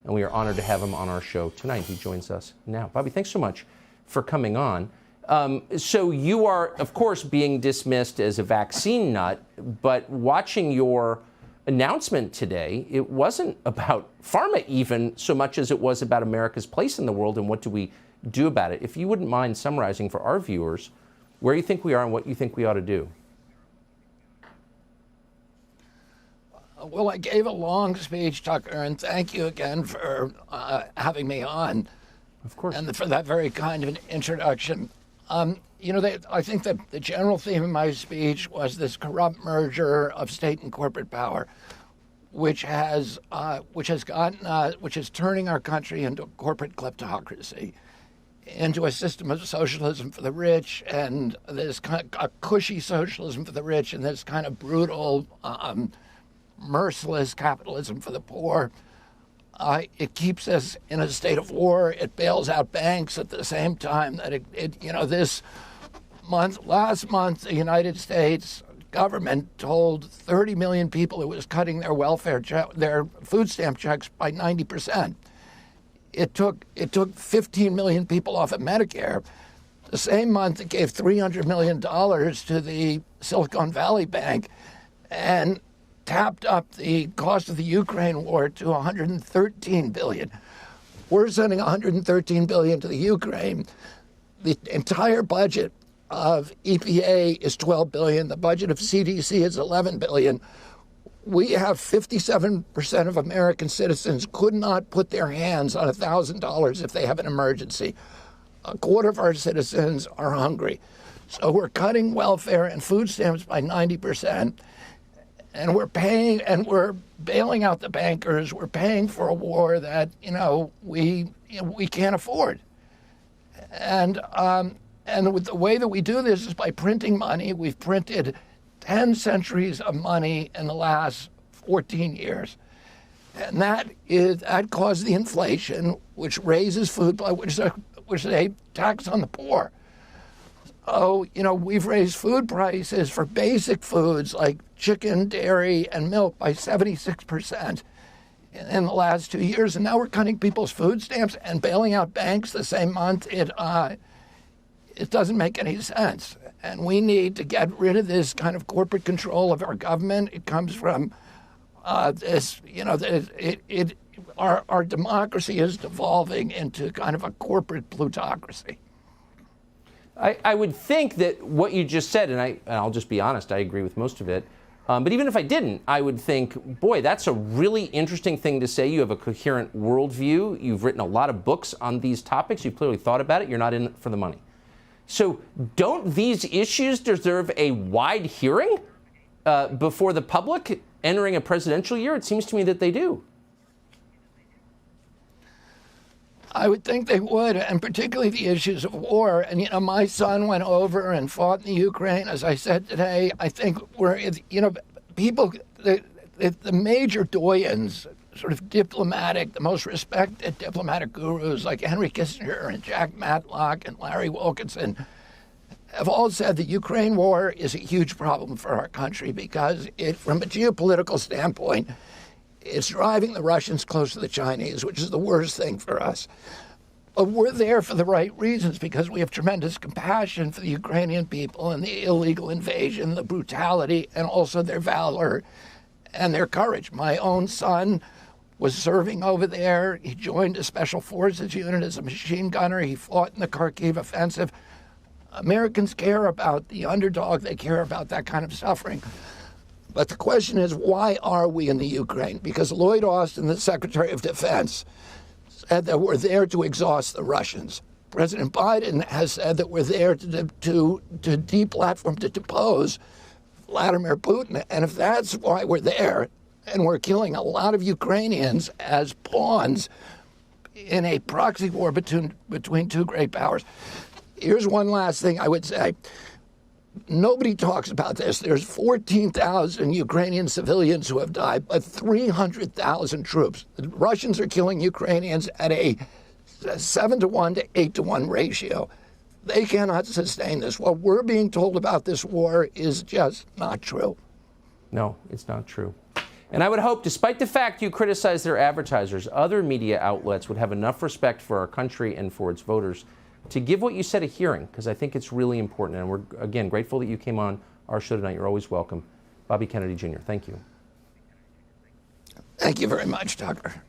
and we are honored to have him on our show tonight. He joins us now. Bobby, thanks so much for coming on. So you are, of course, being dismissed as a vaccine nut, but watching your announcement today, it wasn't about pharma even so much as it was about America's place in the world and what do we do about it. If you wouldn't mind summarizing for our viewers where you think we are and what you think we ought to do. Well, I gave a long speech, Tucker, and thank you again for having me on. Of course. And for that very kind of an introduction. You know, I think that the general theme of my speech was this corrupt merger of state and corporate power, which is turning our country into a corporate kleptocracy, into a system of socialism for the rich, and this kind of a cushy socialism for the rich, and this kind of brutal, merciless capitalism for the poor. It keeps us in a state of war. It bails out banks at the same time that last month, the United States government told 30 million people it was cutting their their food stamp checks by 90%. It took 15 million people off of Medicare. The same month, it gave $300 million to the Silicon Valley Bank and tapped up the cost of the Ukraine war to $113 billion. We're sending $113 billion to the Ukraine. The entire budget of EPA is $12 billion. The budget of CDC is $11 billion. We have 57% of American citizens could not put their hands on $1,000 if they have an emergency. A quarter of our citizens are hungry. So we're cutting welfare and food stamps by 90%. And we're bailing out the bankers. We're paying for a war that, we can't afford. And with the way that we do this is by printing money. We've printed 10 centuries of money in the last 14 years. And that caused the inflation, which raises food, which is a tax on the poor. Oh, we've raised food prices for basic foods like chicken, dairy, and milk by 76% in the last 2 years. And now we're cutting people's food stamps and bailing out banks the same month. It doesn't make any sense. And we need to get rid of this kind of corporate control of our government. It comes from our democracy is devolving into kind of a corporate plutocracy. I would think that what you just said, and I'll just be honest, I agree with most of it. But even if I didn't, I would think, boy, that's a really interesting thing to say. You have a coherent worldview. You've written a lot of books on these topics. You've clearly thought about it. You're not in it for the money. So don't these issues deserve a wide hearing before the public entering a presidential year? It seems to me that they do. I would think they would, and particularly the issues of war. And, my son went over and fought in the Ukraine, as I said today. I think people, the major doyens, sort of diplomatic, the most respected diplomatic gurus like Henry Kissinger and Jack Matlock and Larry Wilkinson have all said the Ukraine war is a huge problem for our country because from a geopolitical standpoint, it's driving the Russians close to the Chinese, which is the worst thing for us. But we're there for the right reasons because we have tremendous compassion for the Ukrainian people and the illegal invasion, the brutality, and also their valor and their courage. My own son was serving over there. He joined a special forces unit as a machine gunner. He fought in the Charkiv offensive. Americans care about the underdog. They care about that kind of suffering. But the question is, why are we in the Ukraine? Because Lloyd Austin, the Secretary of Defense, said that we're there to exhaust the Russians. President Biden has said that we're there to deplatform, to depose Vladimir Putin. And if that's why we're there, and we're killing a lot of Ukrainians as pawns in a proxy war between two great powers. Here's one last thing I would say. Nobody talks about this. There's 14,000 Ukrainian civilians who have died, but 300,000 troops. The Russians are killing Ukrainians at a 7-to-1 to 8-to-1 ratio. They cannot sustain this. What we're being told about this war is just not true. No, it's not true. And I would hope, despite the fact you criticize their advertisers, other media outlets would have enough respect for our country and for its voters to give what you said a hearing, because I think it's really important. And we're, again, grateful that you came on our show tonight. You're always welcome. Bobby Kennedy Jr., thank you. Thank you very much, Tucker.